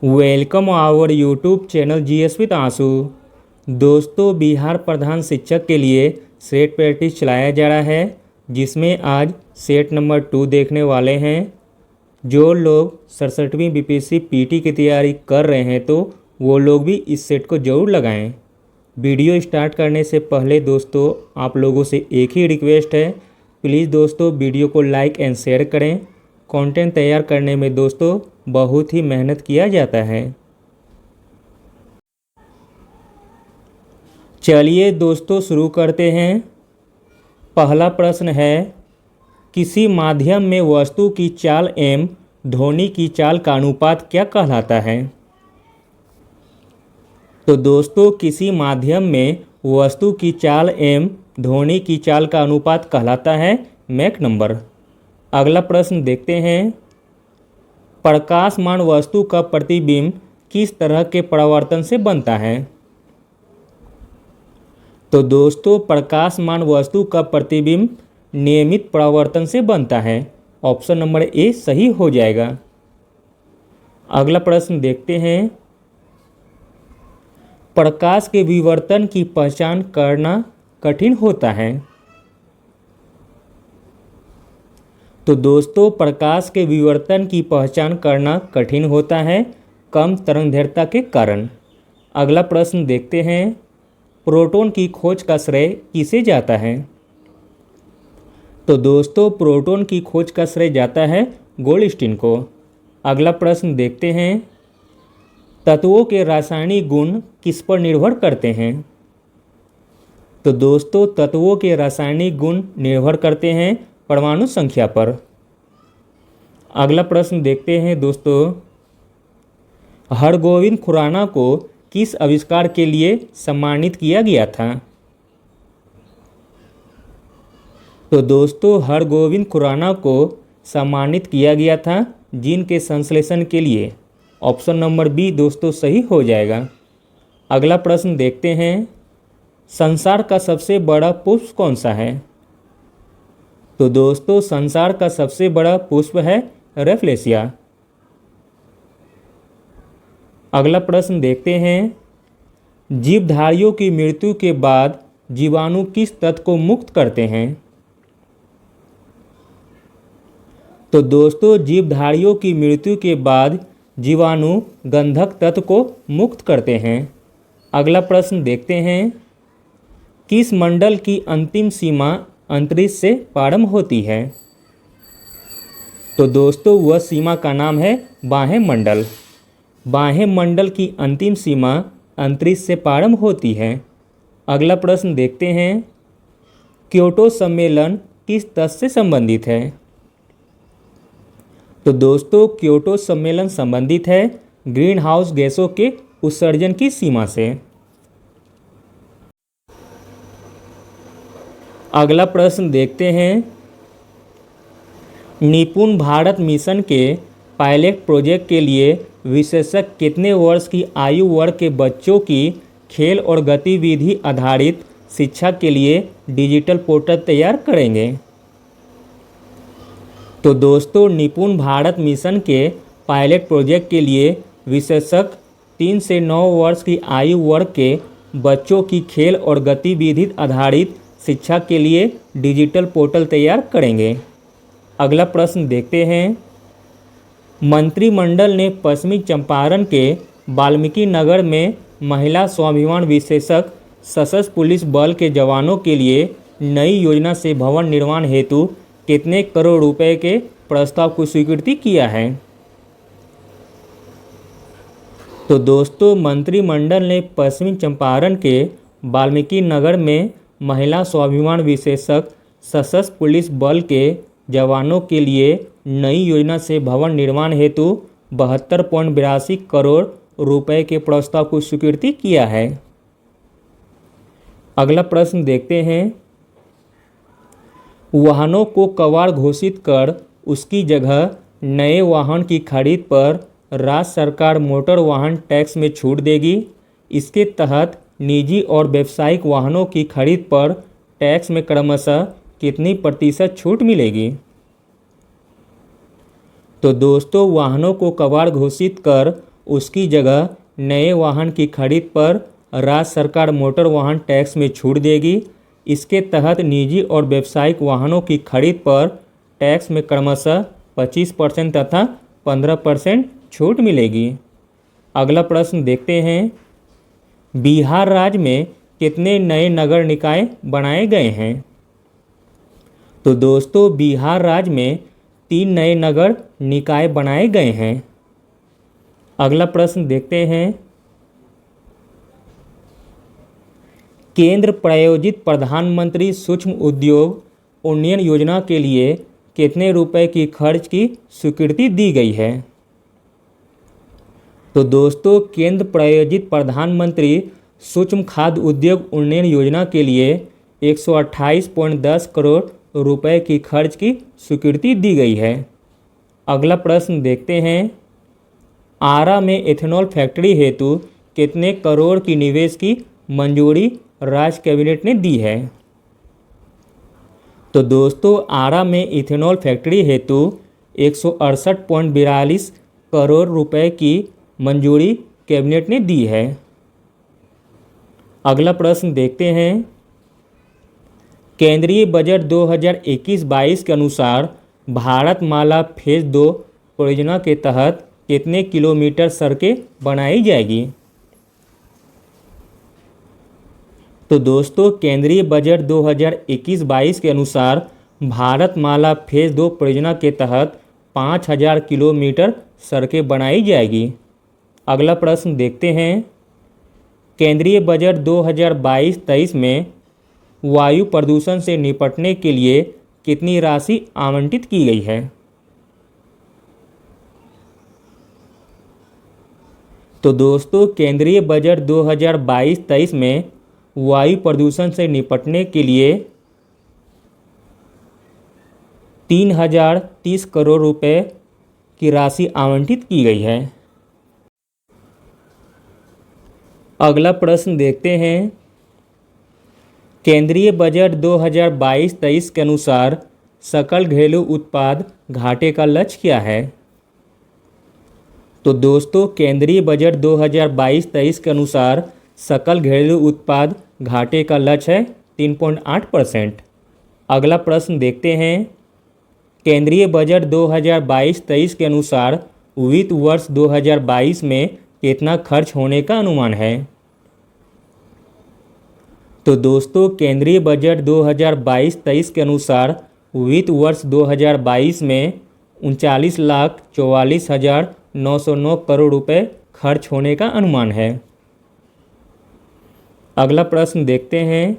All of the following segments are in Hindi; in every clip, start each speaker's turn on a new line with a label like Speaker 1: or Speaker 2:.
Speaker 1: Welcome our YouTube channel GS with Ansu. दोस्तों, बिहार प्रधान शिक्षक के लिए सेट प्रैक्टिस चलाया जा रहा है, जिसमें आज सेट नंबर 2 देखने वाले हैं। जो लोग 67वीं बीपीएससी पीटी की तैयारी कर रहे हैं तो वो लोग भी इस सेट को ज़रूर लगाएं। वीडियो स्टार्ट करने से पहले दोस्तों आप लोगों से एक ही रिक्वेस्ट है, प्लीज़ दोस्तों वीडियो को लाइक एंड शेयर करें। कंटेंट तैयार करने में दोस्तों बहुत ही मेहनत किया जाता है। चलिए दोस्तों शुरू करते हैं। पहला प्रश्न है, किसी माध्यम में वस्तु की चाल एवं ध्वनि की चाल का अनुपात क्या कहलाता है? तो दोस्तों किसी माध्यम में वस्तु की चाल एवं ध्वनि की चाल का अनुपात कहलाता है मैक नंबर। अगला प्रश्न देखते हैं, प्रकाशमान वस्तु का प्रतिबिंब किस तरह के परावर्तन से बनता है? तो दोस्तों प्रकाशमान वस्तु का प्रतिबिंब नियमित परावर्तन से बनता है। ऑप्शन नंबर ए सही हो जाएगा। अगला प्रश्न देखते हैं, प्रकाश के विवर्तन की पहचान करना कठिन होता है। तो दोस्तों प्रकाश के विवर्तन की पहचान करना कठिन होता है कम तरंगदैर्घ्यता के कारण। अगला प्रश्न देखते हैं, प्रोटॉन की खोज का श्रेय किसे जाता है? तो दोस्तों प्रोटॉन की खोज का श्रेय जाता है गोल्डस्टीन को। अगला प्रश्न देखते हैं, तत्वों के रासायनिक गुण किस पर निर्भर करते हैं? तो दोस्तों तत्वों के रासायनिक गुण निर्भर करते हैं परमाणु संख्या पर। अगला प्रश्न देखते हैं दोस्तों, हरगोविंद खुराना को किस आविष्कार के लिए सम्मानित किया गया था? तो दोस्तों हरगोविंद खुराना को सम्मानित किया गया था जीन के संश्लेषण के लिए। ऑप्शन नंबर बी दोस्तों सही हो जाएगा। अगला प्रश्न देखते हैं, संसार का सबसे बड़ा पुष्प कौन सा है? तो दोस्तों संसार का सबसे बड़ा पुष्प है रेफलेशिया। अगला प्रश्न देखते हैं, जीवधारियों की मृत्यु के बाद जीवाणु किस तत्व को मुक्त करते हैं? तो दोस्तों जीवधारियों की मृत्यु के बाद जीवाणु गंधक तत्व को मुक्त करते हैं। अगला प्रश्न देखते हैं, किस मंडल की अंतिम सीमा अंतरिक्ष से प्रारंभ होती है? तो दोस्तों वह सीमा का नाम है बाह्य मंडल। बाह्य मंडल की अंतिम सीमा अंतरिक्ष से प्रारंभ होती है। अगला प्रश्न देखते हैं, क्योटो सम्मेलन किस तथ्य से संबंधित है? तो दोस्तों क्योटो सम्मेलन संबंधित है ग्रीन हाउस गैसों के उत्सर्जन की सीमा से। अगला प्रश्न देखते हैं, निपुण भारत मिशन के पायलट प्रोजेक्ट के लिए विशेषज्ञ कितने वर्ष की आयु वर्ग के बच्चों की खेल और गतिविधि आधारित शिक्षा के लिए डिजिटल पोर्टल तैयार करेंगे? तो दोस्तों निपुण भारत मिशन के पायलट प्रोजेक्ट के लिए विशेषज्ञ 3 से 9 वर्ष की आयु वर्ग के बच्चों की खेल और गतिविधि आधारित शिक्षा के लिए डिजिटल पोर्टल तैयार करेंगे। अगला प्रश्न देखते हैं, मंत्रिमंडल ने पश्चिमी चंपारण के वाल्मीकि नगर में महिला स्वाभिमान विशेषक सशस्त्र पुलिस बल के जवानों के लिए नई योजना से भवन निर्माण हेतु कितने करोड़ रुपए के प्रस्ताव को स्वीकृति किया है? तो दोस्तों मंत्रिमंडल ने पश्चिमी चंपारण के वाल्मीकि नगर में महिला स्वाभिमान विशेषक सशस्त्र पुलिस बल के जवानों के लिए नई योजना से भवन निर्माण हेतु 72.82 करोड़ रुपए के प्रस्ताव को स्वीकृति किया है। अगला प्रश्न देखते हैं, वाहनों को कबाड़ घोषित कर उसकी जगह नए वाहन की खरीद पर राज्य सरकार मोटर वाहन टैक्स में छूट देगी। इसके तहत निजी और व्यावसायिक वाहनों की खरीद पर टैक्स में क्रमशः कितनी प्रतिशत छूट मिलेगी? तो दोस्तों वाहनों को कबाड़ घोषित कर उसकी जगह नए वाहन की खरीद पर राज्य सरकार मोटर वाहन टैक्स में छूट देगी। इसके तहत निजी और व्यावसायिक वाहनों की खरीद पर टैक्स में क्रमशः 25% तथा 15% छूट मिलेगी। अगला प्रश्न देखते हैं, बिहार राज्य में कितने नए नगर निकाय बनाए गए हैं? तो दोस्तों बिहार राज्य में 3 नए नगर निकाय बनाए गए हैं। अगला प्रश्न देखते हैं, केंद्र प्रायोजित प्रधानमंत्री सूक्ष्म उद्योग उन्नयन योजना के लिए कितने रुपए की खर्च की स्वीकृति दी गई है? तो दोस्तों केंद्र प्रायोजित प्रधानमंत्री सूक्ष्म खाद्य उद्योग उन्नयन योजना के लिए 128.10 करोड़ रुपए की खर्च की स्वीकृति दी गई है। अगला प्रश्न देखते हैं, आरा में एथेनॉल फैक्ट्री हेतु कितने करोड़ की निवेश की मंजूरी राज्य कैबिनेट ने दी है? तो दोस्तों आरा में इथेनॉल फैक्ट्री हेतु 168.42 करोड़ रुपए की मंजूरी कैबिनेट ने दी है। अगला प्रश्न देखते हैं, केंद्रीय बजट 2021-22 के अनुसार भारतमाला फेज 2 परियोजना के तहत कितने किलोमीटर सड़कें बनाई जाएगी? तो दोस्तों केंद्रीय बजट 2021-22 के अनुसार भारतमाला फेज 2 परियोजना के तहत 5000 किलोमीटर सड़कें बनाई जाएगी। अगला प्रश्न देखते हैं, केंद्रीय बजट 2022-23 में वायु प्रदूषण से निपटने के लिए कितनी राशि आवंटित की गई है? तो दोस्तों केंद्रीय बजट 2022-23 में वायु प्रदूषण से निपटने के लिए 3030 करोड़ रुपए की राशि आवंटित की गई है। अगला प्रश्न देखते हैं, केंद्रीय बजट 2022-23 के अनुसार सकल घरेलू उत्पाद घाटे का लक्ष्य क्या है? तो दोस्तों केंद्रीय बजट 2022-23 के अनुसार सकल घरेलू उत्पाद घाटे का लक्ष्य है 3.8%। अगला प्रश्न देखते हैं, केंद्रीय बजट 2022-23 के अनुसार वित्त वर्ष 2022 में कितना खर्च होने का अनुमान है? तो दोस्तों केंद्रीय बजट 2022-23 के अनुसार वित्त वर्ष 2022 में 39,44,909 करोड़ रुपए खर्च होने का अनुमान है। अगला प्रश्न देखते हैं,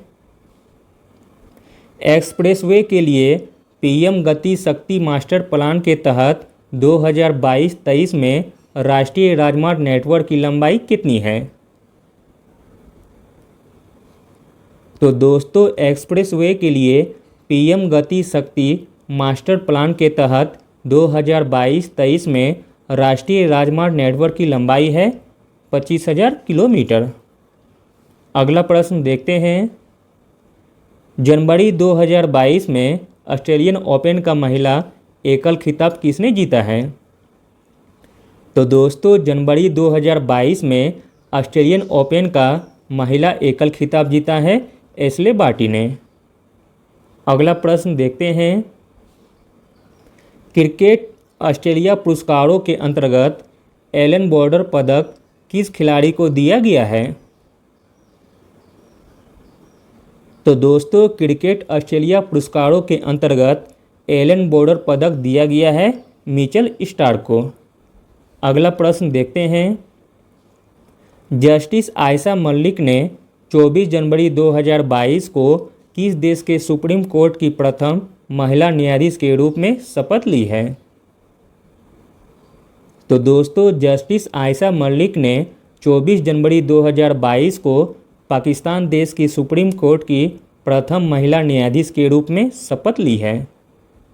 Speaker 1: एक्सप्रेसवे के लिए पीएम गति शक्ति मास्टर प्लान के तहत 2022-23 में राष्ट्रीय राजमार्ग नेटवर्क की लंबाई कितनी है? तो दोस्तों एक्सप्रेसवे के लिए पीएम गति शक्ति मास्टर प्लान के तहत 2022-23 में राष्ट्रीय राजमार्ग नेटवर्क की लंबाई है 25,000 किलोमीटर। अगला प्रश्न देखते हैं, जनवरी 2022 में ऑस्ट्रेलियन ओपन का महिला एकल खिताब किसने जीता है? तो दोस्तों जनवरी 2022 में ऑस्ट्रेलियन ओपन का महिला एकल खिताब जीता है एशले बार्टी ने। अगला प्रश्न देखते हैं, क्रिकेट ऑस्ट्रेलिया पुरस्कारों के अंतर्गत एलन बॉर्डर पदक किस खिलाड़ी को दिया गया है? तो दोस्तों क्रिकेट ऑस्ट्रेलिया पुरस्कारों के अंतर्गत एलन बॉर्डर पदक दिया गया है मिचेल स्टार्क को। अगला प्रश्न देखते हैं, जस्टिस आयशा मलिक ने 24 जनवरी 2022 को किस देश के सुप्रीम कोर्ट की प्रथम महिला न्यायाधीश के रूप में शपथ ली है? तो दोस्तों जस्टिस आयशा मलिक ने 24 जनवरी 2022 को पाकिस्तान देश की सुप्रीम कोर्ट की प्रथम महिला न्यायाधीश के रूप में शपथ ली है।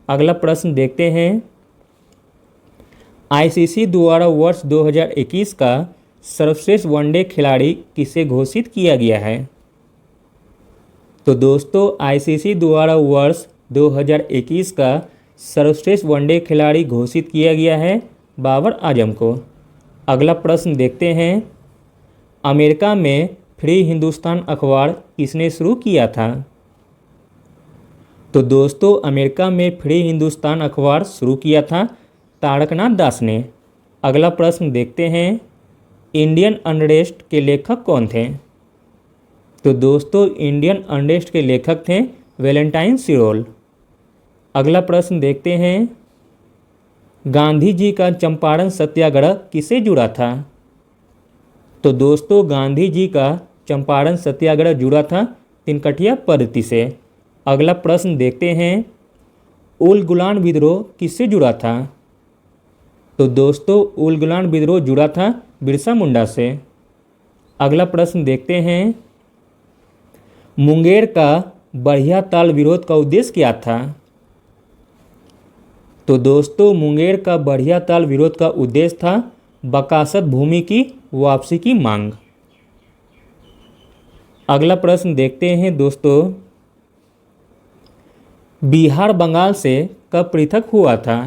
Speaker 1: अगला प्रश्न देखते हैं, आईसीसी द्वारा वर्ष 2021 का सर्वश्रेष्ठ वनडे खिलाड़ी किसे घोषित किया गया है? तो दोस्तों आईसीसी द्वारा वर्ष 2021 का सर्वश्रेष्ठ वनडे खिलाड़ी घोषित किया गया है बाबर आजम को। अगला प्रश्न देखते हैं, अमेरिका में फ्री हिंदुस्तान अखबार किसने शुरू किया था? तो दोस्तों अमेरिका में फ्री हिंदुस्तान अखबार शुरू किया था तारकनाथ दास ने। अगला प्रश्न देखते हैं, इंडियन अनरेस्ट के लेखक कौन थे? तो दोस्तों इंडियन अनरेस्ट के लेखक थे वैलेंटाइन सिरोल। अगला प्रश्न देखते हैं, गांधी जी का चंपारण सत्याग्रह किससे जुड़ा था? तो दोस्तों गांधी जी का चंपारण सत्याग्रह जुड़ा था तिनकटिया पद्धति से। अगला प्रश्न देखते हैं, उल गुलान विद्रोह किससे जुड़ा था? तो दोस्तों उल गुलान विद्रोह जुड़ा था बिरसा मुंडा से। अगला प्रश्न देखते हैं, मुंगेर का बढ़िया ताल विरोध का उद्देश्य क्या था? तो दोस्तों मुंगेर का बढ़िया ताल विरोध का उद्देश्य था बकासत भूमि की वापसी की मांग। अगला प्रश्न देखते हैं दोस्तों, बिहार बंगाल से कब पृथक हुआ था?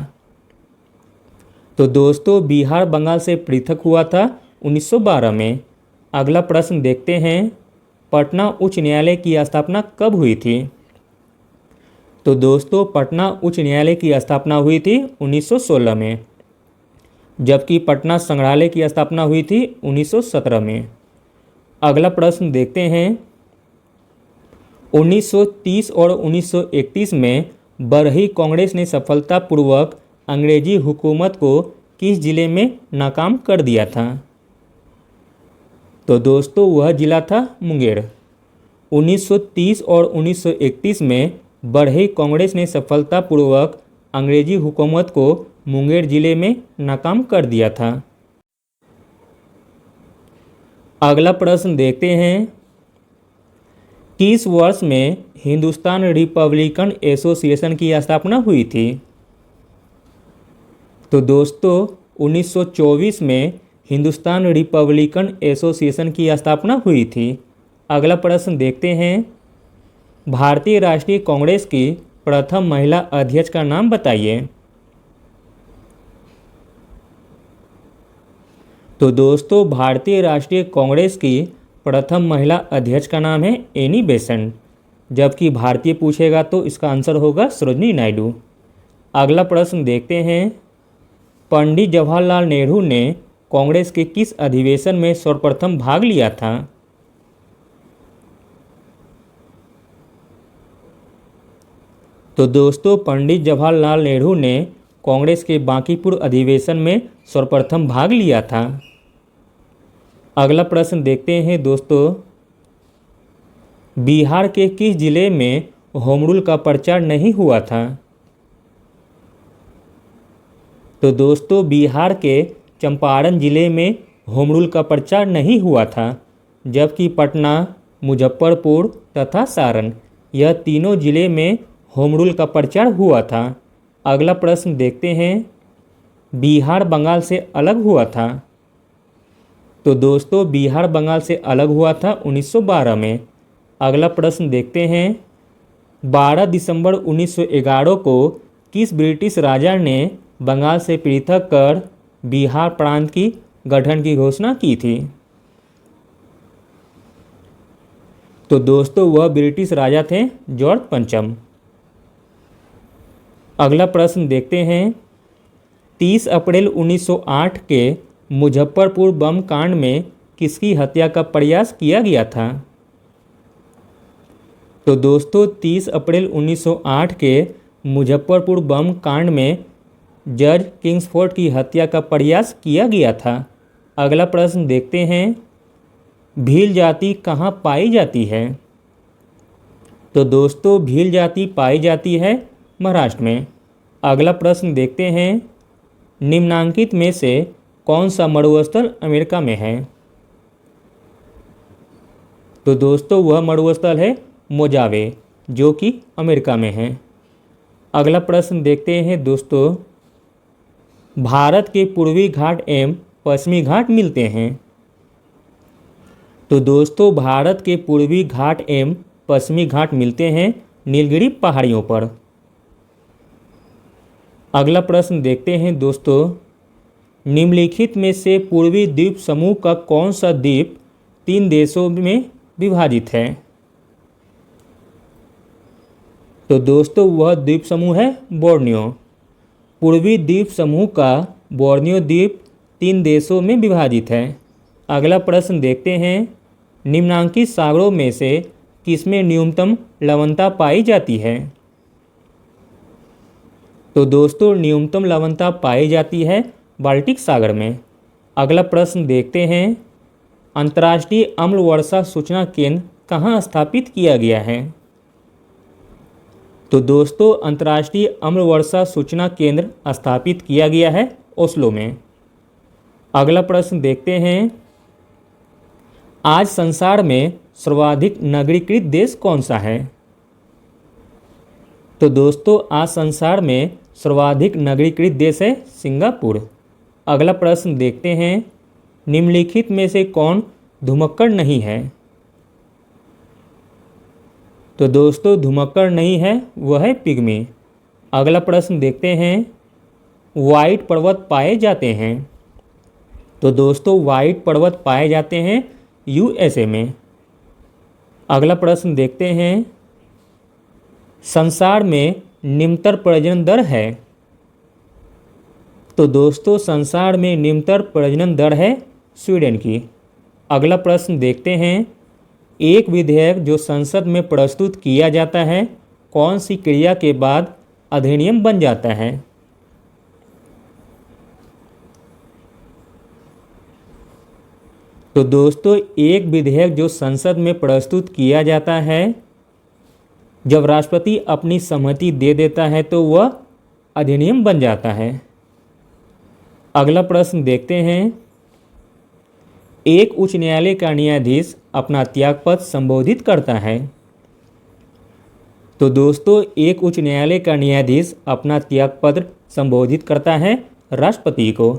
Speaker 1: तो दोस्तों बिहार बंगाल से पृथक हुआ था 1912 में। अगला प्रश्न देखते हैं, पटना उच्च न्यायालय की स्थापना कब हुई थी? तो दोस्तों पटना उच्च न्यायालय की स्थापना हुई थी 1916 में, जबकि पटना संग्रहालय की स्थापना हुई थी 1917 में। अगला प्रश्न देखते हैं, 1930 और 1931 में बरही कांग्रेस ने सफलतापूर्वक अंग्रेजी हुकूमत को किस जिले में नाकाम कर दिया था? तो दोस्तों वह जिला था मुंगेर। 1930 और 1931 में बरही कांग्रेस ने सफलतापूर्वक अंग्रेजी हुकूमत को मुंगेर जिले में नाकाम कर दिया था। अगला प्रश्न देखते हैं, किस वर्ष में हिंदुस्तान रिपब्लिकन एसोसिएशन की स्थापना हुई थी? तो दोस्तों 1924 में हिंदुस्तान रिपब्लिकन एसोसिएशन की स्थापना हुई थी। अगला प्रश्न देखते हैं, भारतीय राष्ट्रीय कांग्रेस की प्रथम महिला अध्यक्ष का नाम बताइए। तो दोस्तों भारतीय राष्ट्रीय कांग्रेस की प्रथम महिला अध्यक्ष का नाम है एनी बेसेंट, जबकि भारतीय पूछेगा तो इसका आंसर होगा सरोजिनी नायडू। अगला प्रश्न देखते हैं, पंडित जवाहरलाल नेहरू ने कांग्रेस के किस अधिवेशन में सर्वप्रथम भाग लिया था? तो दोस्तों पंडित जवाहरलाल नेहरू ने कांग्रेस के बांकीपुर अधिवेशन में सर्वप्रथम भाग लिया था। अगला प्रश्न देखते हैं दोस्तों, बिहार के किस जिले में होम रूल का प्रचार नहीं हुआ था? तो दोस्तों बिहार के चंपारण जिले में होम रूल का प्रचार नहीं हुआ था, जबकि पटना, मुजफ्फरपुर तथा सारण यह तीनों जिले में होम रूल का प्रचार हुआ था। अगला प्रश्न देखते हैं, बिहार बंगाल से अलग हुआ था? तो दोस्तों बिहार बंगाल से अलग हुआ था 1912 में। अगला प्रश्न देखते हैं, 12 दिसंबर 1911 को किस ब्रिटिश राजा ने बंगाल से पृथक कर बिहार प्रांत की गठन की घोषणा की थी? तो दोस्तों वह ब्रिटिश राजा थे जॉर्ज पंचम। अगला प्रश्न देखते हैं, 30 अप्रैल 1908 के मुजफ्फरपुर बम कांड में किसकी हत्या का प्रयास किया गया था? तो दोस्तों 30 अप्रैल 1908 के मुजफ्फरपुर बम कांड में जज किंग्सफोर्ड की हत्या का प्रयास किया गया था। अगला प्रश्न देखते हैं, भील जाति कहाँ पाई जाती है? तो दोस्तों भील जाति पाई जाती है महाराष्ट्र में। अगला प्रश्न देखते हैं, निम्नांकित में से कौन सा मरुस्थल अमेरिका में है? तो दोस्तों वह मरुस्थल है मोजावे, जो कि अमेरिका में है। अगला प्रश्न देखते हैं दोस्तों, भारत के पूर्वी घाट एवं पश्चिमी घाट मिलते हैं? तो दोस्तों भारत के पूर्वी घाट एवं पश्चिमी घाट मिलते हैं नीलगिरी पहाड़ियों पर। अगला प्रश्न देखते हैं दोस्तों, निम्नलिखित में से पूर्वी द्वीप समूह का कौन सा द्वीप 3 देशों में विभाजित है? तो दोस्तों वह द्वीप समूह है बोर्नियो। पूर्वी द्वीप समूह का बोर्नियो द्वीप 3 देशों में विभाजित है। अगला प्रश्न देखते हैं, निम्नांकित सागरों में से किसमें न्यूनतम लवणता पाई जाती है? तो दोस्तों न्यूनतम लवणता पाई जाती है बाल्टिक सागर में। अगला प्रश्न देखते हैं, अंतर्राष्ट्रीय अम्ल वर्षा सूचना केंद्र कहाँ स्थापित किया गया है? तो दोस्तों अंतर्राष्ट्रीय अम्ल वर्षा सूचना केंद्र स्थापित किया गया है ओस्लो में। अगला प्रश्न देखते हैं, आज संसार में सर्वाधिक नगरीकृत देश कौन सा है? तो दोस्तों आज संसार में सर्वाधिक नगरीकृत देश है सिंगापुर। अगला प्रश्न देखते हैं, निम्नलिखित में से कौन धुमक्कड़ नहीं है? तो दोस्तों धुमक्कड़ नहीं है वह है पिग्मी। अगला प्रश्न देखते हैं, व्हाइट पर्वत पाए जाते हैं? तो दोस्तों व्हाइट पर्वत पाए जाते हैं यूएसए में। अगला प्रश्न देखते हैं, संसार में निम्नतर प्रजनन दर है? तो दोस्तों संसार में निम्नतर प्रजनन दर है स्वीडन की। अगला प्रश्न देखते हैं, एक विधेयक जो संसद में प्रस्तुत किया जाता है कौन सी क्रिया के बाद अधिनियम बन जाता है? तो दोस्तों एक विधेयक जो संसद में प्रस्तुत किया जाता है जब राष्ट्रपति अपनी सहमति दे देता है तो वह अधिनियम बन जाता है। अगला प्रश्न देखते हैं, एक उच्च न्यायालय का न्यायाधीश अपना त्यागपत्र संबोधित करता है? तो दोस्तों एक उच्च न्यायालय का न्यायाधीश अपना त्यागपत्र संबोधित करता है राष्ट्रपति को।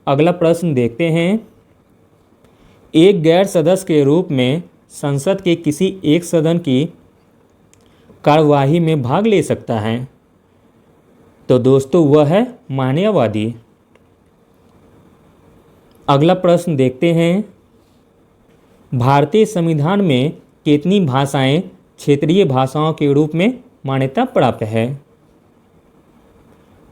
Speaker 1: अगला प्रश्न देखते हैं, एक गैर सदस्य के रूप में संसद के किसी एक सदन की कार्यवाही में भाग ले सकता है? तो दोस्तों वह है मान्यवादी। अगला प्रश्न देखते हैं, भारतीय संविधान में कितनी भाषाएं क्षेत्रीय भाषाओं के रूप में मान्यता प्राप्त है?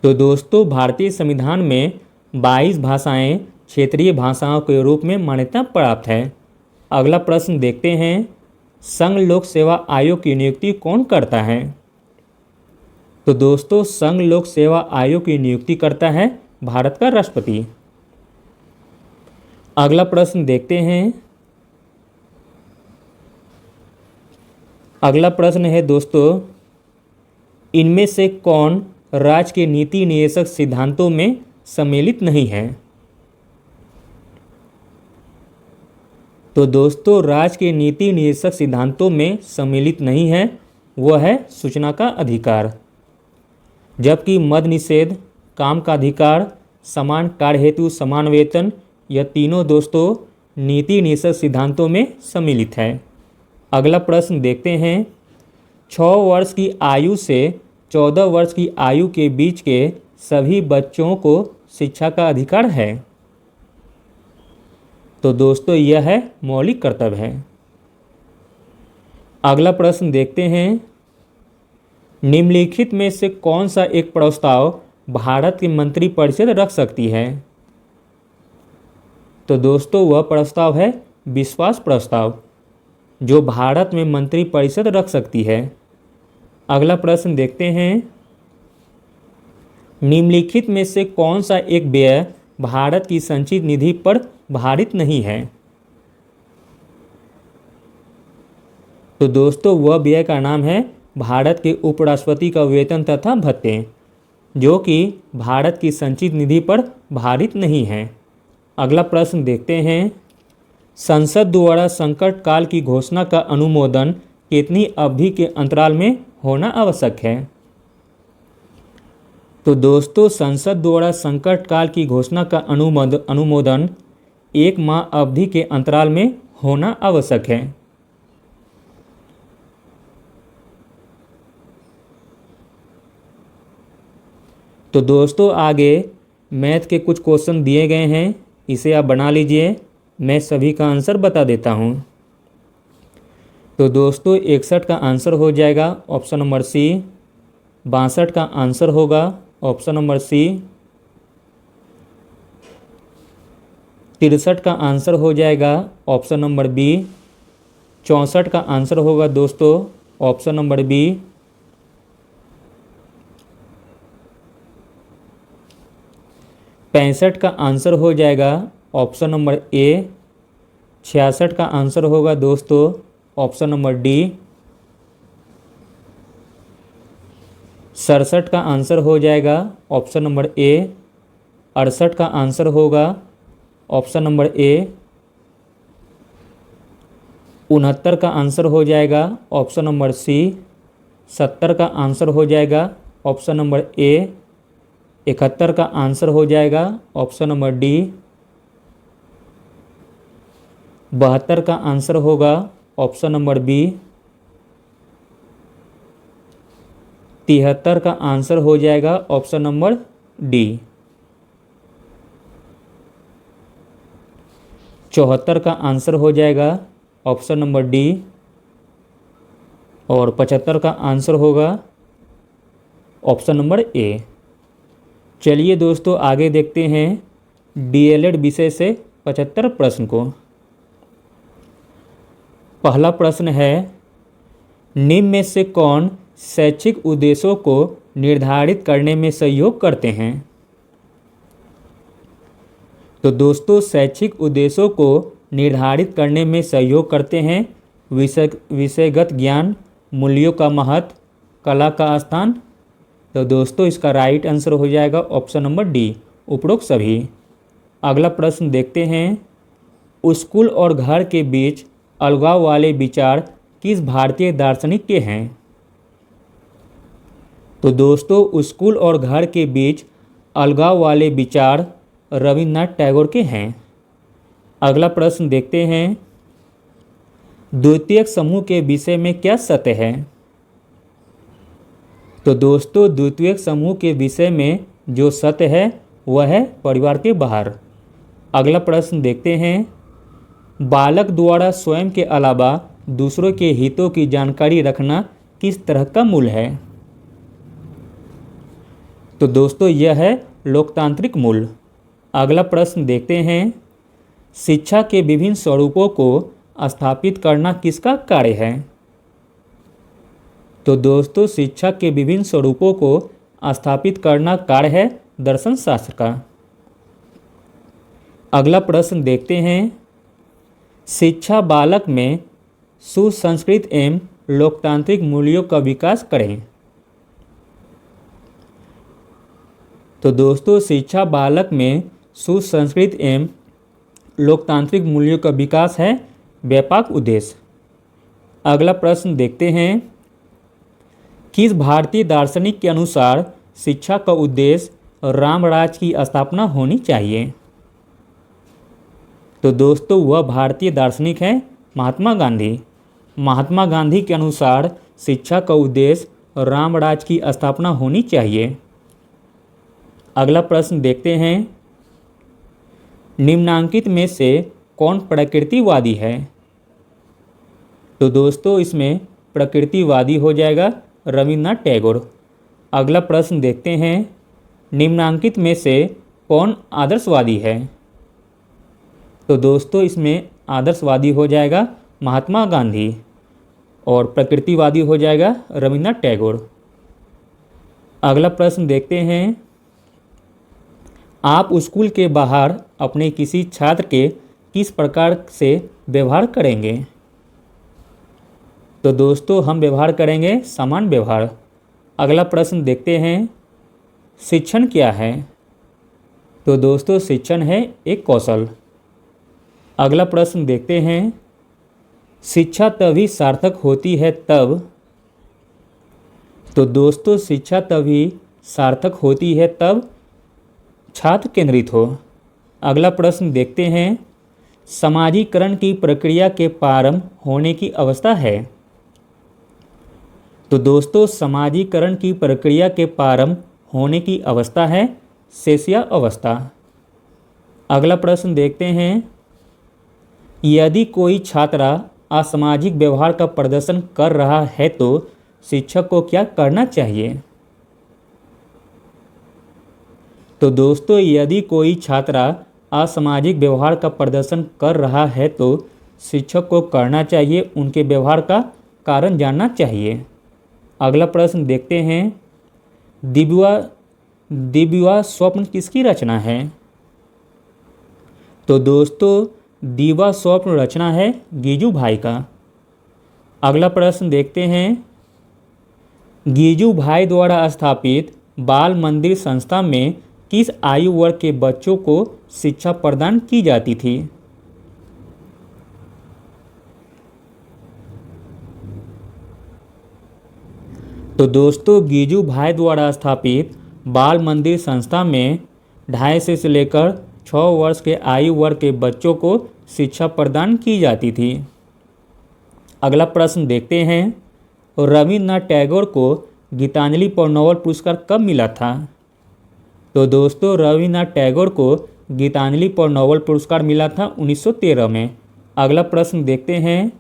Speaker 1: तो दोस्तों भारतीय संविधान में 22 भाषाएं क्षेत्रीय भाषाओं के रूप में मान्यता प्राप्त है। अगला प्रश्न देखते हैं, संघ लोक सेवा आयोग की नियुक्ति कौन करता है? तो दोस्तों संघ लोक सेवा आयोग की नियुक्ति करता है भारत का राष्ट्रपति। अगला प्रश्न देखते हैं, अगला प्रश्न है दोस्तों, इनमें से कौन राज्य के नीति निदेशक सिद्धांतों में सम्मिलित नहीं है? तो दोस्तों राज्य के नीति निदेशक सिद्धांतों में सम्मिलित नहीं है वह है सूचना का अधिकार, जबकि मद्य निषेध, काम का अधिकार, समान कार्य हेतु समान वेतन यह तीनों दोस्तों नीति निदेशक सिद्धांतों में सम्मिलित है। अगला प्रश्न देखते हैं, 6 वर्ष की आयु से 14 वर्ष की आयु के बीच के सभी बच्चों को शिक्षा का अधिकार है? तो दोस्तों यह है मौलिक कर्तव्य है। अगला प्रश्न देखते हैं, निम्नलिखित में से कौन सा एक प्रस्ताव भारत की मंत्रिपरिषद रख सकती है? तो दोस्तों वह प्रस्ताव है विश्वास प्रस्ताव जो भारत में मंत्रिपरिषद रख सकती है। अगला प्रश्न देखते हैं, निम्नलिखित में से कौन सा एक व्यय भारत की संचित निधि पर भारित नहीं है? तो दोस्तों वह व्यय का नाम है भारत के उपराष्ट्रपति का वेतन तथा भत्ते, जो कि भारत की संचित निधि पर भारित नहीं है। अगला प्रश्न देखते हैं, संसद द्वारा संकट काल की घोषणा का अनुमोदन कितनी अवधि के अंतराल में होना आवश्यक है? तो दोस्तों संसद द्वारा संकट काल की घोषणा का अनुमोदन 1 माह अवधि के अंतराल में होना आवश्यक है। तो दोस्तों आगे मैथ के कुछ क्वेश्चन दिए गए हैं, इसे आप बना लीजिए, मैं सभी का आंसर बता देता हूँ। तो दोस्तों 61 का आंसर हो जाएगा ऑप्शन नंबर सी। 62 का आंसर होगा ऑप्शन नंबर सी। 63 का आंसर हो जाएगा ऑप्शन नंबर बी। 64 का आंसर होगा दोस्तों ऑप्शन नंबर बी। 65 का आंसर हो जाएगा ऑप्शन नंबर ए। 66 का आंसर होगा दोस्तों ऑप्शन नंबर डी। 67 का आंसर हो जाएगा ऑप्शन नंबर ए। 68 का आंसर होगा ऑप्शन नंबर ए। 69 का आंसर हो जाएगा ऑप्शन नंबर सी। 70 का आंसर हो जाएगा ऑप्शन नंबर ए। 71 का आंसर हो जाएगा ऑप्शन नंबर डी। 72 का आंसर होगा ऑप्शन नंबर बी। 73 का आंसर हो जाएगा ऑप्शन नंबर डी। 74 का आंसर हो जाएगा ऑप्शन नंबर डी। और 75 का आंसर होगा ऑप्शन नंबर ए। चलिए दोस्तों आगे देखते हैं डीएलएड विषय से 75 प्रश्न को। पहला प्रश्न है, निम्न में से कौन शैक्षिक उद्देश्यों को निर्धारित करने में सहयोग करते हैं? तो दोस्तों शैक्षिक उद्देश्यों को निर्धारित करने में सहयोग करते हैं विषयगत ज्ञान, मूल्यों का महत्व, कला का स्थान। तो दोस्तों इसका राइट आंसर हो जाएगा ऑप्शन नंबर डी, उपरोक्त सभी। अगला प्रश्न देखते हैं, स्कूल और घर के बीच अलगाव वाले विचार किस भारतीय दार्शनिक के हैं? तो दोस्तों स्कूल और घर के बीच अलगाव वाले विचार रविन्द्रनाथ टैगोर के हैं। अगला प्रश्न देखते हैं, द्वितीयक समूह के विषय में क्या सत्य है? तो दोस्तों द्वितीयक समूह के विषय में जो सत्य है वह है परिवार के बाहर। अगला प्रश्न देखते हैं, बालक द्वारा स्वयं के अलावा दूसरों के हितों की जानकारी रखना किस तरह का मूल्य है? तो दोस्तों यह है लोकतांत्रिक मूल्य। अगला प्रश्न देखते हैं, शिक्षा के विभिन्न स्वरूपों को स्थापित करना किसका कार्य है? तो दोस्तों शिक्षा के विभिन्न स्वरूपों को स्थापित करना कार्य है दर्शन शास्त्र का। अगला प्रश्न देखते हैं, शिक्षा बालक में सुसंस्कृत एवं लोकतांत्रिक मूल्यों का विकास करें। तो दोस्तों शिक्षा बालक में सुसंस्कृत एवं लोकतांत्रिक मूल्यों का विकास है व्यापक उद्देश्य। अगला प्रश्न देखते हैं, किस भारतीय दार्शनिक के अनुसार शिक्षा का उद्देश्य रामराज की स्थापना होनी चाहिए? तो दोस्तों वह भारतीय दार्शनिक है महात्मा गांधी। महात्मा गांधी के अनुसार शिक्षा का उद्देश्य रामराज की स्थापना होनी चाहिए। अगला प्रश्न देखते हैं, निम्नांकित में से कौन प्रकृतिवादी है? तो दोस्तों इसमें प्रकृतिवादी हो जाएगा रविन्द्रनाथ टैगोर। अगला प्रश्न देखते हैं, निम्नांकित में से कौन आदर्शवादी है? तो दोस्तों इसमें आदर्शवादी हो जाएगा महात्मा गांधी और प्रकृतिवादी हो जाएगा रविन्द्रनाथ टैगोर। अगला प्रश्न देखते हैं, आप स्कूल के बाहर अपने किसी छात्र के किस प्रकार से व्यवहार करेंगे? तो दोस्तों हम व्यवहार करेंगे समान व्यवहार। अगला प्रश्न देखते हैं, शिक्षण क्या है? तो दोस्तों शिक्षण है एक कौशल। अगला प्रश्न देखते हैं, शिक्षा तभी सार्थक होती है तब। तो दोस्तों शिक्षा तभी सार्थक होती है तब छात्र केंद्रित हो। अगला प्रश्न देखते हैं, समाजीकरण की प्रक्रिया के प्रारंभ होने की अवस्था है। तो दोस्तों समाजीकरण की प्रक्रिया के प्रारंभ होने की अवस्था है शेष्या अवस्था। अगला प्रश्न देखते हैं, यदि कोई छात्रा असामाजिक व्यवहार का प्रदर्शन कर रहा है तो शिक्षक को क्या करना चाहिए? तो दोस्तों, यदि कोई छात्रा असामाजिक व्यवहार का प्रदर्शन कर रहा है तो शिक्षक को करना चाहिए उनके व्यवहार का कारण जानना चाहिए। अगला प्रश्न देखते हैं, दिव्या स्वप्न किसकी रचना है? तो दोस्तों, दिव्या स्वप्न रचना है गीजू भाई का। अगला प्रश्न देखते हैं, गीजू भाई द्वारा स्थापित बाल मंदिर संस्था में किस आयु वर्ग के बच्चों को शिक्षा प्रदान की जाती थी? तो दोस्तों, गीजू भाई द्वारा स्थापित बाल मंदिर संस्था में 2.5 से लेकर 6 वर्ष के आयु वर्ग के बच्चों को शिक्षा प्रदान की जाती थी। अगला प्रश्न देखते हैं, रविन्द्रनाथ टैगोर को गीतांजलि पर नोबेल पुरस्कार कब मिला था? तो दोस्तों, रविन्द्रनाथ टैगोर को गीतांजलि पर नोबेल पुरस्कार मिला था 1913 में। अगला प्रश्न देखते हैं,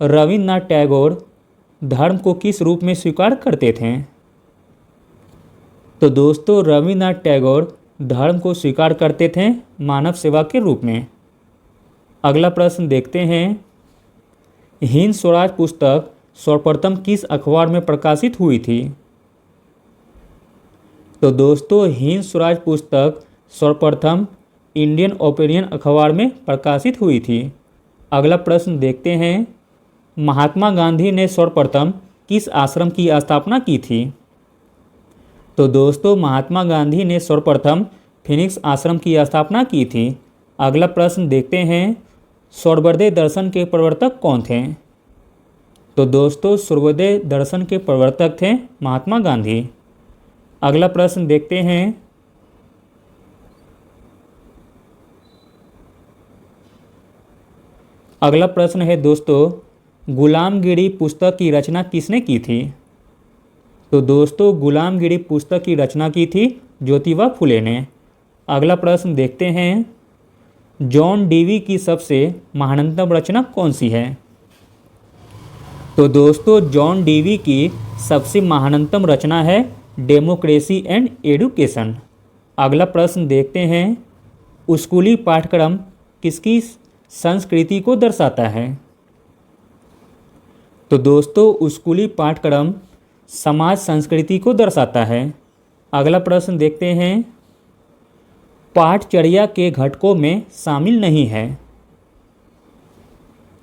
Speaker 1: रविन्द्रनाथ टैगोर धर्म को किस रूप में स्वीकार करते थे? तो दोस्तों, रविन्द्रनाथ टैगोर धर्म को स्वीकार करते थे मानव सेवा के रूप में। अगला प्रश्न देखते हैं, हिंद स्वराज पुस्तक सर्वप्रथम किस अखबार में प्रकाशित हुई थी? तो दोस्तों, हिंद स्वराज पुस्तक सर्वप्रथम इंडियन ओपिनियन अखबार में प्रकाशित हुई थी। अगला प्रश्न देखते हैं, महात्मा गांधी ने सर्वप्रथम किस आश्रम की स्थापना की थी? तो दोस्तों, महात्मा गांधी ने सर्वप्रथम फिनिक्स आश्रम की स्थापना की थी। अगला प्रश्न देखते हैं, सूर्योदय दर्शन के प्रवर्तक कौन थे? तो दोस्तों, सूर्योदय दर्शन के प्रवर्तक थे महात्मा गांधी। अगला प्रश्न देखते हैं, अगला प्रश्न है दोस्तों, गुलामगिरी पुस्तक की रचना किसने की थी? तो दोस्तों, गुलामगिरी पुस्तक की रचना की थी ज्योतिबा फुले ने। अगला प्रश्न देखते हैं, जॉन डीवी की सबसे महानतम रचना कौन सी है? तो दोस्तों, जॉन डीवी की सबसे महानतम रचना है डेमोक्रेसी एंड एजुकेशन। अगला प्रश्न देखते हैं, स्कूली पाठ्यक्रम किसकी संस्कृति को दर्शाता है? तो दोस्तों, स्कूली पाठ्यक्रम समाज संस्कृति को दर्शाता है। अगला प्रश्न देखते हैं, पाठचर्या के घटकों में शामिल नहीं है।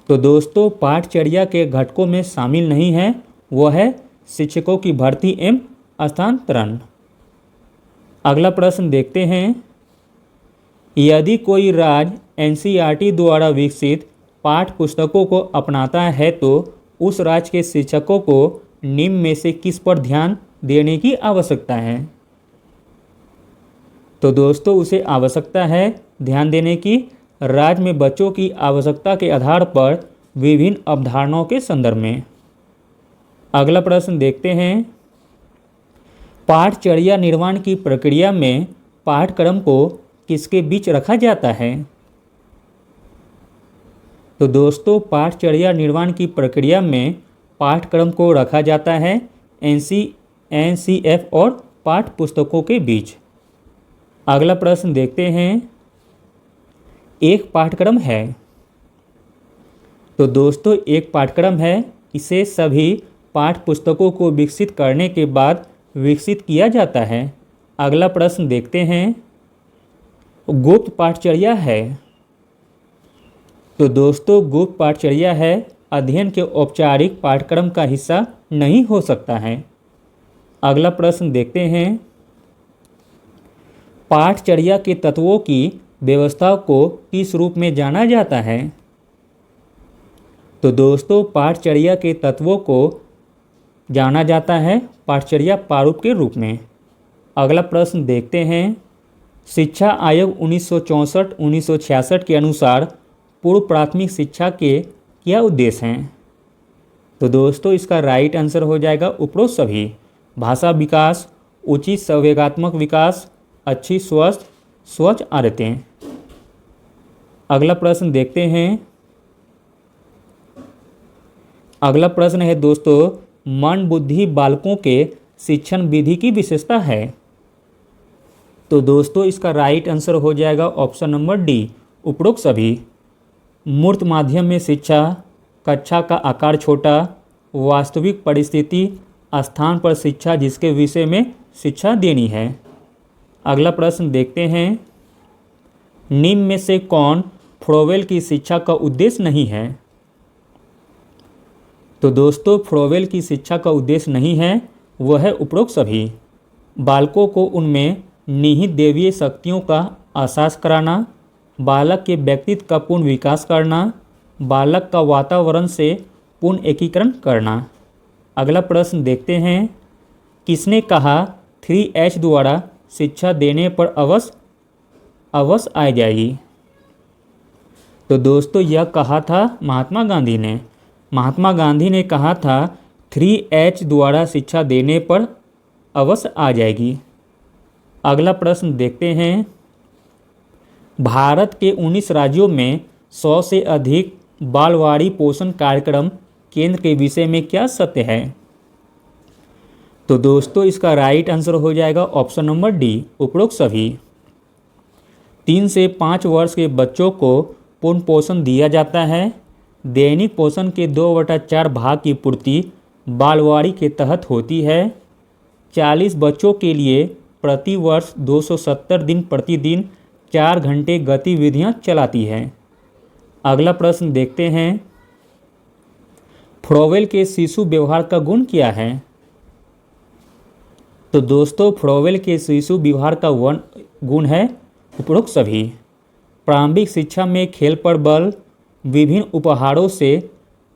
Speaker 1: तो दोस्तों, पाठचर्या के घटकों में शामिल नहीं है वह है शिक्षकों की भर्ती एवं स्थानांतरण। अगला प्रश्न देखते हैं, यदि कोई राज्य एनसीईआरटी द्वारा विकसित पाठ्य पुस्तकों को अपनाता है तो उस राज्य के शिक्षकों को निम्न में से किस पर ध्यान देने की आवश्यकता है? तो दोस्तों, उसे आवश्यकता है ध्यान देने की राज्य में बच्चों की आवश्यकता के आधार पर विभिन्न अवधारणाओं के संदर्भ में। अगला प्रश्न देखते हैं, पाठचर्या निर्माण की प्रक्रिया में पाठ्यक्रम को किसके बीच रखा जाता है? तो दोस्तों, पाठचर्या निर्माण की प्रक्रिया में पाठ्यक्रम को रखा जाता है एनसीएफ और पाठ्य पुस्तकों के बीच। अगला प्रश्न देखते हैं, एक पाठ्यक्रम है। तो दोस्तों, एक पाठ्यक्रम है, इसे सभी पाठ्य पुस्तकों को विकसित करने के बाद विकसित किया जाता है। अगला प्रश्न देखते हैं, गुप्त पाठचर्या है। तो दोस्तों, गुप्त पाठचर्या है अध्ययन के औपचारिक पाठ्यक्रम का हिस्सा नहीं हो सकता है। अगला प्रश्न देखते हैं, पाठचर्या के तत्वों की व्यवस्था को किस रूप में जाना जाता है? तो दोस्तों, पाठचर्या के तत्वों को जाना जाता है पाठचर्या प्रारूप के रूप में। अगला प्रश्न देखते हैं, शिक्षा आयोग 1964-1966 के अनुसार पूर्व प्राथमिक शिक्षा के क्या उद्देश्य हैं? तो दोस्तों, इसका राइट आंसर हो जाएगा उपरोक्त सभी। भाषा विकास, उचित संवेगात्मक विकास, अच्छी स्वच्छ आदतें। अगला प्रश्न देखते हैं। अगला प्रश्न है दोस्तों, मंद बुद्धि बालकों के शिक्षण विधि की विशेषता है। तो दोस्तों इसका राइट आंसर हो जाएगा ऑप्शन नंबर डी, उपरोक्त सभी। मूर्त माध्यम में शिक्षा, कक्षा का आकार छोटा, वास्तविक परिस्थिति, स्थान पर शिक्षा जिसके विषय में शिक्षा देनी है। अगला प्रश्न देखते हैं। निम्न में से कौन फ्रोवेल की शिक्षा का उद्देश्य नहीं है। तो दोस्तों फ्रोवेल की शिक्षा का उद्देश्य नहीं है, वह है उपरोक्त सभी। बालकों को उनमें निहित दैवीय शक्तियों का एहसास कराना, बालक के व्यक्तित्व का पूर्ण विकास करना, बालक का वातावरण से पूर्ण एकीकरण करना। अगला प्रश्न देखते हैं। किसने कहा 3H द्वारा शिक्षा देने पर अवश्य आ जाएगी। तो दोस्तों यह कहा था महात्मा गांधी ने। महात्मा गांधी ने कहा था 3H द्वारा शिक्षा देने पर अवश्य आ जाएगी। अगला प्रश्न देखते हैं। भारत के 19 राज्यों में 100 से अधिक बालवाड़ी पोषण कार्यक्रम केंद्र के विषय में क्या सत्य है। तो दोस्तों इसका राइट आंसर हो जाएगा ऑप्शन नंबर डी, उपरोक्त सभी। 3 से 5 वर्ष के बच्चों को पूर्ण पोषण दिया जाता है। दैनिक पोषण के 2/4 भाग की पूर्ति बालवाड़ी के तहत होती है। 40 बच्चों के लिए प्रति वर्ष 270 दिन प्रतिदिन 4 घंटे गतिविधियां चलाती है। अगला प्रश्न देखते हैं। फ्रोवेल के शिशु व्यवहार का गुण क्या है। तो दोस्तों फ्रोवेल के शिशु व्यवहार का गुण है उपरोक्त सभी। प्रारंभिक शिक्षा में खेल पर बल, विभिन्न उपहारों से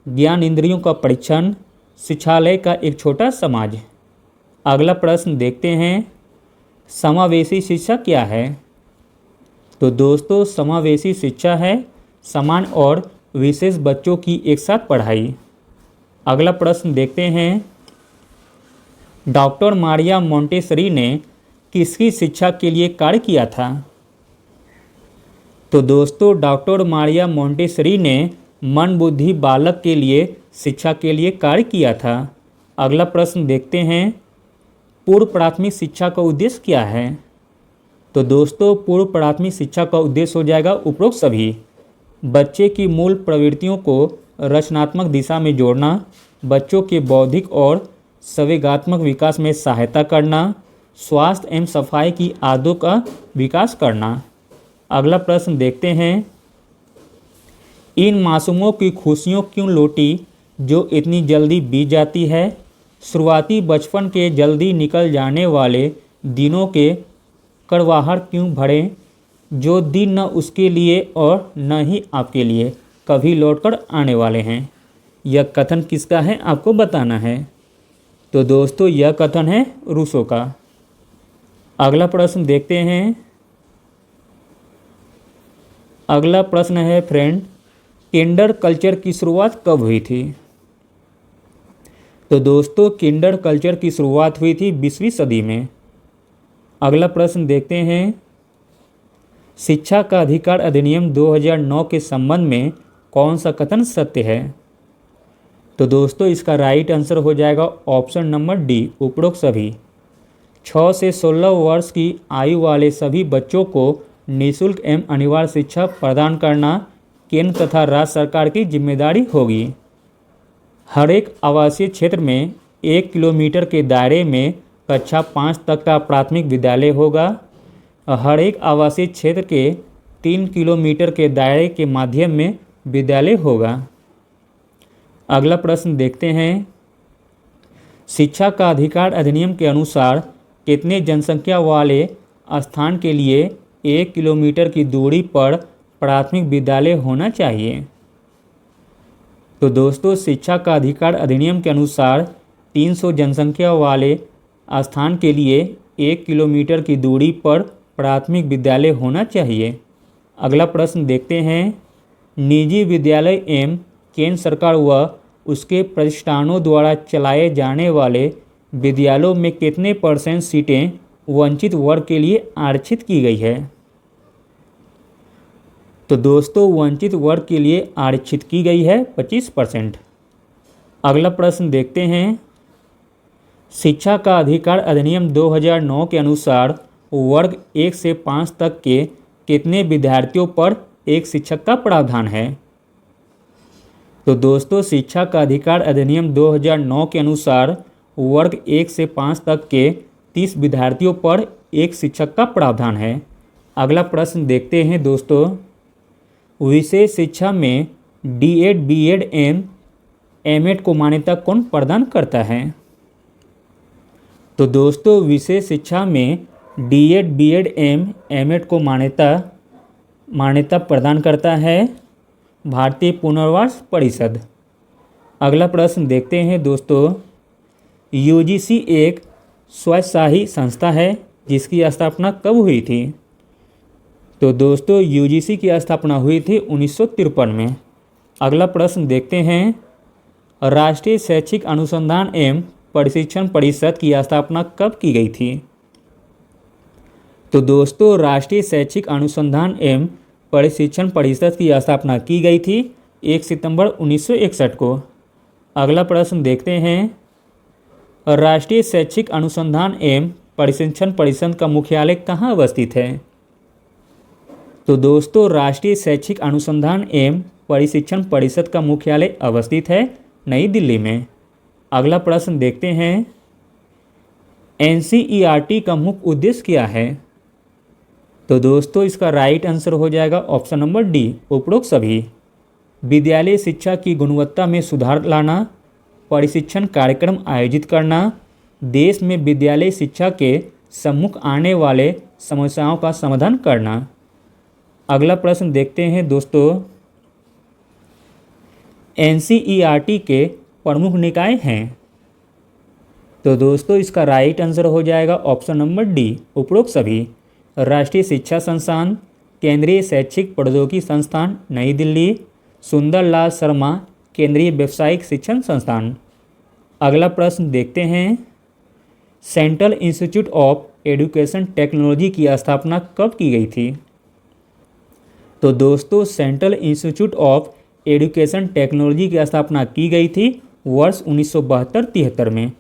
Speaker 1: ज्ञान इंद्रियों का परीक्षण, शिक्षालय का एक छोटा समाज। अगला प्रश्न देखते हैं। समावेशी शिक्षा क्या है। तो दोस्तों समावेशी शिक्षा है समान और विशेष बच्चों की एक साथ पढ़ाई। अगला प्रश्न देखते हैं। डॉक्टर मारिया मोंटेसरी ने किसकी शिक्षा के लिए कार्य किया था। तो दोस्तों डॉक्टर मारिया मोंटेसरी ने मंद बुद्धि बालक के लिए शिक्षा के लिए कार्य किया था। अगला प्रश्न देखते हैं। पूर्व प्राथमिक शिक्षा का उद्देश्य क्या है। तो दोस्तों पूर्व प्राथमिक शिक्षा का उद्देश्य हो जाएगा उपरोक्त सभी। बच्चे की मूल प्रवृत्तियों को रचनात्मक दिशा में जोड़ना, बच्चों के बौद्धिक और संवेगात्मक विकास में सहायता करना, स्वास्थ्य एवं सफाई की आदतों का विकास करना। अगला प्रश्न देखते हैं। इन मासूमों की खुशियों क्यों लौटी जो इतनी जल्दी बीत जाती है। शुरुआती बचपन के जल्दी निकल जाने वाले दिनों के कड़वाहट क्यों भरे, जो दिन न उसके लिए और न ही आपके लिए कभी लौटकर आने वाले हैं। यह कथन किसका है आपको बताना है। तो दोस्तों यह कथन है रूसो का। अगला प्रश्न देखते हैं। अगला प्रश्न है फ्रेंड, किंडर कल्चर की शुरुआत कब हुई थी। तो दोस्तों किंडर कल्चर की शुरुआत हुई थी 20वीं सदी में। अगला प्रश्न देखते हैं। शिक्षा का अधिकार अधिनियम 2009 के संबंध में कौन सा कथन सत्य है। तो दोस्तों इसका राइट आंसर हो जाएगा ऑप्शन नंबर डी, उपरोक्त सभी। 6 से 16 वर्ष की आयु वाले सभी बच्चों को निःशुल्क एवं अनिवार्य शिक्षा प्रदान करना केंद्र तथा राज्य सरकार की जिम्मेदारी होगी। हर एक आवासीय क्षेत्र में 1 किलोमीटर के दायरे में कक्षा 5 तक का प्राथमिक विद्यालय होगा। हर एक आवासीय क्षेत्र के 3 किलोमीटर के दायरे के माध्यम में विद्यालय होगा। अगला प्रश्न देखते हैं। शिक्षा का अधिकार अधिनियम के अनुसार कितने जनसंख्या वाले स्थान के लिए 1 किलोमीटर की दूरी पर प्राथमिक विद्यालय होना चाहिए। तो दोस्तों शिक्षा का अधिकार अधिनियम के अनुसार 300 जनसंख्या वाले स्थान के लिए 1 किलोमीटर की दूरी पर प्राथमिक विद्यालय होना चाहिए। अगला प्रश्न देखते हैं। निजी विद्यालय एवं केंद्र सरकार व उसके प्रतिष्ठानों द्वारा चलाए जाने वाले विद्यालयों में कितने % सीटें वंचित वर्ग के लिए आरक्षित की गई है? तो दोस्तों वंचित वर्ग के लिए आरक्षित की गई है 25%। अगला प्रश्न देखते हैं, शिक्षा का अधिकार अधिनियम 2009 के अनुसार वर्ग 1 से 5 तक के कितने विद्यार्थियों पर एक शिक्षक का प्रावधान है? तो दोस्तों शिक्षा का अधिकार अधिनियम 2009 के अनुसार वर्ग 1 से 5 तक के 30 विद्यार्थियों पर एक शिक्षक का प्रावधान है। अगला प्रश्न देखते हैं दोस्तों, विशेष शिक्षा में डीएड, बीएड एवं एमएड को मान्यता कौन प्रदान करता है? तो दोस्तों विशेष शिक्षा में डीएड, बीएड एवं एमएड को मान्यता प्रदान करता है भारतीय पुनर्वास परिषद। अगला प्रश्न देखते हैं दोस्तों, यूजीसी एक स्वशासी संस्था है जिसकी स्थापना कब हुई थी? तो दोस्तों यूजीसी की स्थापना हुई थी 1953 में। अगला प्रश्न देखते हैं, राष्ट्रीय शैक्षिक अनुसंधान एवं प्रशिक्षण परिषद की स्थापना कब की गई थी? तो दोस्तों राष्ट्रीय शैक्षिक अनुसंधान एवं प्रशिक्षण परिषद की स्थापना की गई थी 1 सितंबर 1961 को। अगला प्रश्न देखते हैं, राष्ट्रीय शैक्षिक अनुसंधान एवं प्रशिक्षण परिषद का मुख्यालय कहाँ अवस्थित है? तो दोस्तों राष्ट्रीय शैक्षिक अनुसंधान एवं प्रशिक्षण परिषद का मुख्यालय अवस्थित है नई दिल्ली में। अगला प्रश्न देखते हैं, एनसीईआरटी का मुख्य उद्देश्य क्या है? तो दोस्तों इसका राइट आंसर हो जाएगा ऑप्शन नंबर डी, उपरोक्त सभी। विद्यालय शिक्षा की गुणवत्ता में सुधार लाना, प्रशिक्षण कार्यक्रम आयोजित करना, देश में विद्यालय शिक्षा के सम्मुख आने वाले समस्याओं का समाधान करना। अगला प्रश्न देखते हैं दोस्तों, एनसीईआरटी के प्रमुख निकाय हैं? तो दोस्तों इसका राइट आंसर हो जाएगा ऑप्शन नंबर डी, उपरोक्त सभी। राष्ट्रीय शिक्षा संस्थान, केंद्रीय शैक्षिक प्रौद्योगिकी संस्थान नई दिल्ली, सुंदरलाल शर्मा केंद्रीय व्यावसायिक शिक्षण संस्थान। अगला प्रश्न देखते हैं, central institute of education technology की स्थापना कब की गई थी? तो दोस्तों central institute of education technology की स्थापना की गई थी वर्ष 1972-73 में।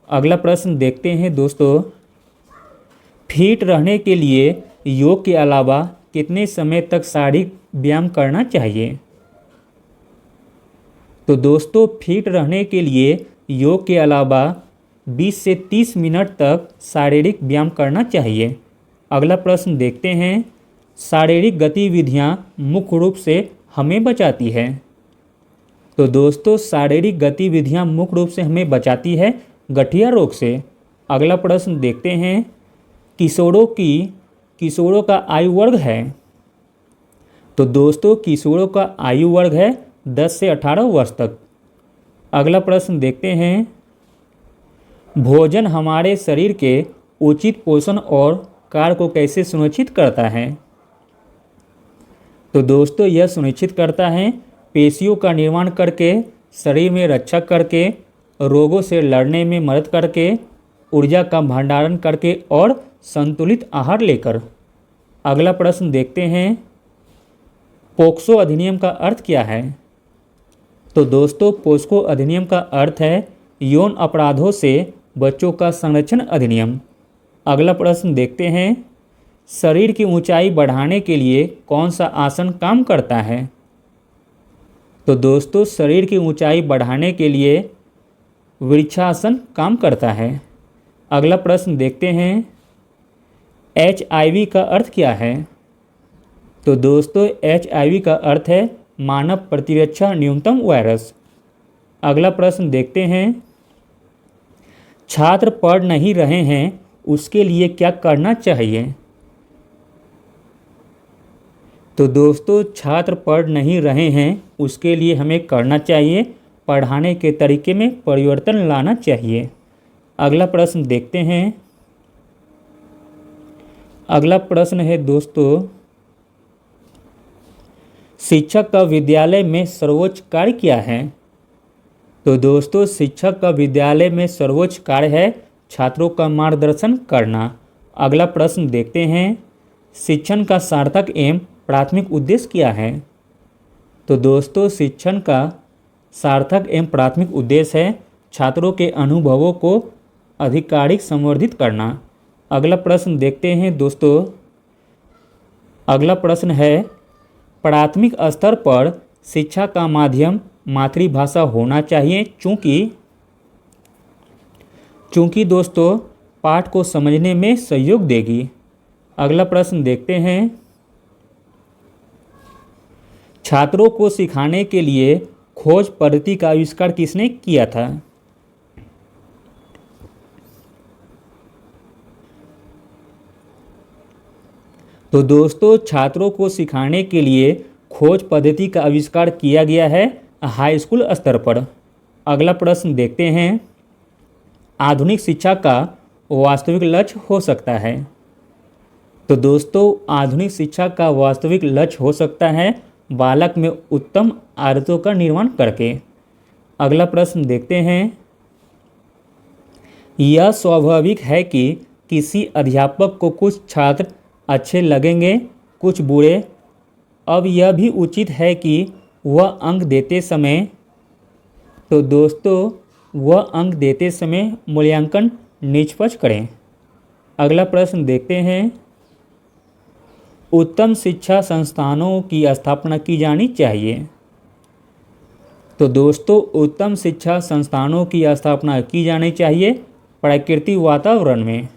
Speaker 1: अगला प्रश्न देखते हैं दोस्तों, फिट रहने के लिए योग के अलावा कितने समय तक शारीरिक व्यायाम करना चाहिए? तो दोस्तों फिट रहने के लिए योग के अलावा 20 से 30 मिनट तक शारीरिक व्यायाम करना चाहिए। अगला प्रश्न देखते हैं, शारीरिक गतिविधियां मुख्य रूप से हमें बचाती है? तो दोस्तों शारीरिक गतिविधियां मुख्य रूप से हमें बचाती है गठिया रोग से। अगला प्रश्न देखते हैं, किशोरों का आयु वर्ग है? तो दोस्तों किशोरों का आयु वर्ग है 10 से 18 वर्ष तक। अगला प्रश्न देखते हैं, भोजन हमारे शरीर के उचित पोषण और कार्य को कैसे सुनिश्चित करता है? तो दोस्तों यह सुनिश्चित करता है पेशियों का निर्माण करके, शरीर में रक्षा करके, रोगों से लड़ने में मदद करके, ऊर्जा का भंडारण करके और संतुलित आहार लेकर। अगला प्रश्न देखते हैं, पोक्सो अधिनियम का अर्थ क्या है? तो दोस्तों पोक्सो अधिनियम का अर्थ है यौन अपराधों से बच्चों का संरक्षण अधिनियम। अगला प्रश्न देखते हैं, शरीर की ऊंचाई बढ़ाने के लिए कौन सा आसन काम करता है? तो दोस्तों शरीर की ऊंचाई बढ़ाने के लिए वृक्षासन काम करता है। अगला प्रश्न देखते हैं, HIV का अर्थ क्या है? तो दोस्तों HIV का अर्थ है मानव प्रतिरक्षा न्यूनतम वायरस। अगला प्रश्न देखते हैं, छात्र पढ़ नहीं रहे हैं उसके लिए क्या करना चाहिए? तो दोस्तों छात्र पढ़ नहीं रहे हैं उसके लिए हमें करना चाहिए पढ़ाने के तरीके में परिवर्तन लाना चाहिए। अगला प्रश्न देखते हैं, अगला प्रश्न है दोस्तों, शिक्षक का विद्यालय में सर्वोच्च कार्य क्या है? तो दोस्तों शिक्षक का विद्यालय में सर्वोच्च कार्य है छात्रों का मार्गदर्शन करना, अगला प्रश्न देखते हैं, शिक्षण का सार्थक एवं प्राथमिक उद्देश्य क्या है? तो दोस्तों शिक्षण का सार्थक एवं प्राथमिक उद्देश्य है छात्रों के अनुभवों को आधिकारिक संवर्धित करना। अगला प्रश्न देखते हैं दोस्तों, अगला प्रश्न है, प्राथमिक स्तर पर शिक्षा का माध्यम मातृभाषा होना चाहिए चूँकि दोस्तों पाठ को समझने में सहयोग देगी। अगला प्रश्न देखते हैं, छात्रों को सिखाने के लिए खोज पद्धति का आविष्कार किसने किया था? तो दोस्तों छात्रों को सिखाने के लिए खोज पद्धति का आविष्कार किया गया है हाई स्कूल स्तर पर। अगला प्रश्न देखते हैं, आधुनिक शिक्षा का वास्तविक लक्ष्य हो सकता है? तो दोस्तों आधुनिक शिक्षा का वास्तविक लक्ष्य हो सकता है बालक में उत्तम आदतों का निर्माण करके। अगला प्रश्न देखते हैं, यह स्वाभाविक है कि किसी अध्यापक को कुछ छात्र अच्छे लगेंगे, कुछ बुरे। अब यह भी उचित है कि वह अंक देते समय मूल्यांकन निष्पक्ष करें। अगला प्रश्न देखते हैं, उत्तम शिक्षा संस्थानों की स्थापना की जानी चाहिए। तो दोस्तों उत्तम शिक्षा संस्थानों की स्थापना की जानी चाहिए प्राकृतिक वातावरण में।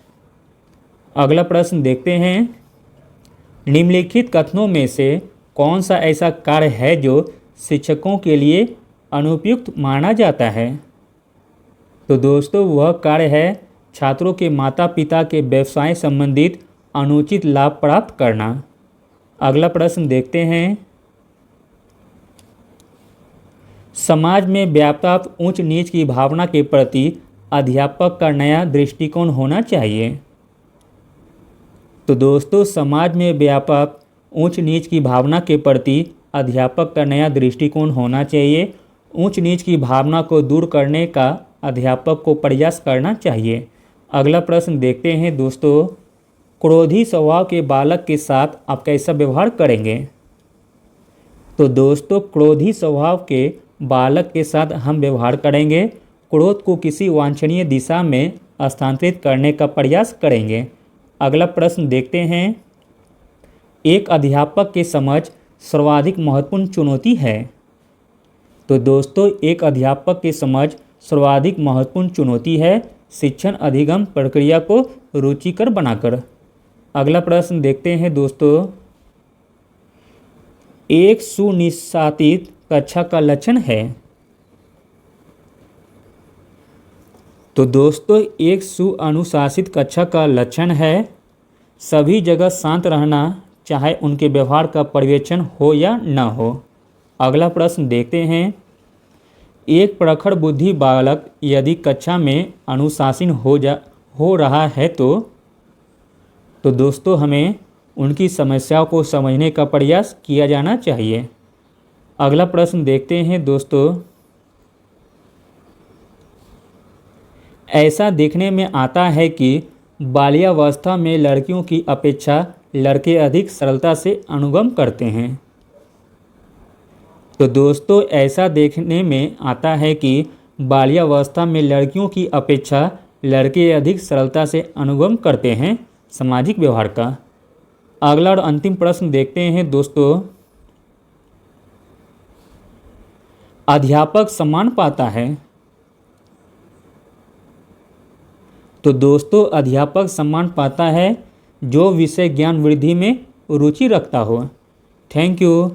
Speaker 1: अगला प्रश्न देखते हैं, निम्नलिखित कथनों में से कौन सा ऐसा कार्य है जो शिक्षकों के लिए अनुपयुक्त माना जाता है? तो दोस्तों वह कार्य है छात्रों के माता पिता के व्यवसाय संबंधित अनुचित लाभ प्राप्त करना। अगला प्रश्न देखते हैं, समाज में व्याप्त ऊंच नीच की भावना के प्रति अध्यापक का नया दृष्टिकोण होना चाहिए। तो दोस्तों समाज में व्यापक ऊंच नीच की भावना के प्रति अध्यापक का नया दृष्टिकोण होना चाहिए। ऊंच नीच की भावना को दूर करने का अध्यापक को प्रयास करना चाहिए। अगला प्रश्न देखते हैं दोस्तों, क्रोधी स्वभाव के बालक के साथ आप कैसा व्यवहार करेंगे? तो दोस्तों क्रोधी स्वभाव के बालक के साथ हम व्यवहार करेंगे, क्रोध को किसी वांछनीय दिशा में स्थानांतरित करने का प्रयास करेंगे। अगला प्रश्न देखते हैं, एक अध्यापक के समक्ष सर्वाधिक महत्वपूर्ण चुनौती है। तो दोस्तों एक अध्यापक के समक्ष सर्वाधिक महत्वपूर्ण चुनौती है शिक्षण अधिगम प्रक्रिया को रुचिकर बनाकर। अगला प्रश्न देखते हैं दोस्तों, एक सुनिश्चित कक्षा का लक्षण है। तो दोस्तों एक सुअनुशासित कक्षा का लक्षण है सभी जगह शांत रहना, चाहे उनके व्यवहार का पर्यवेक्षण हो या न हो। अगला प्रश्न देखते हैं, एक प्रखर बुद्धि बालक यदि कक्षा में अनुशासीन हो रहा है तो दोस्तों हमें उनकी समस्याओं को समझने का प्रयास किया जाना चाहिए। अगला प्रश्न देखते हैं दोस्तों, ऐसा देखने में आता है कि बाल्यावस्था में लड़कियों की अपेक्षा लड़के अधिक सरलता से अनुगम करते हैं। तो दोस्तों ऐसा देखने में आता है कि बाल्यावस्था में लड़कियों की अपेक्षा लड़के अधिक सरलता से अनुगम करते हैं सामाजिक व्यवहार का। अगला और अंतिम प्रश्न देखते हैं दोस्तों, अध्यापक सम्मान पाता है। तो दोस्तों अध्यापक सम्मान पाता है जो विषय ज्ञान वृद्धि में रुचि रखता हो। Thank you.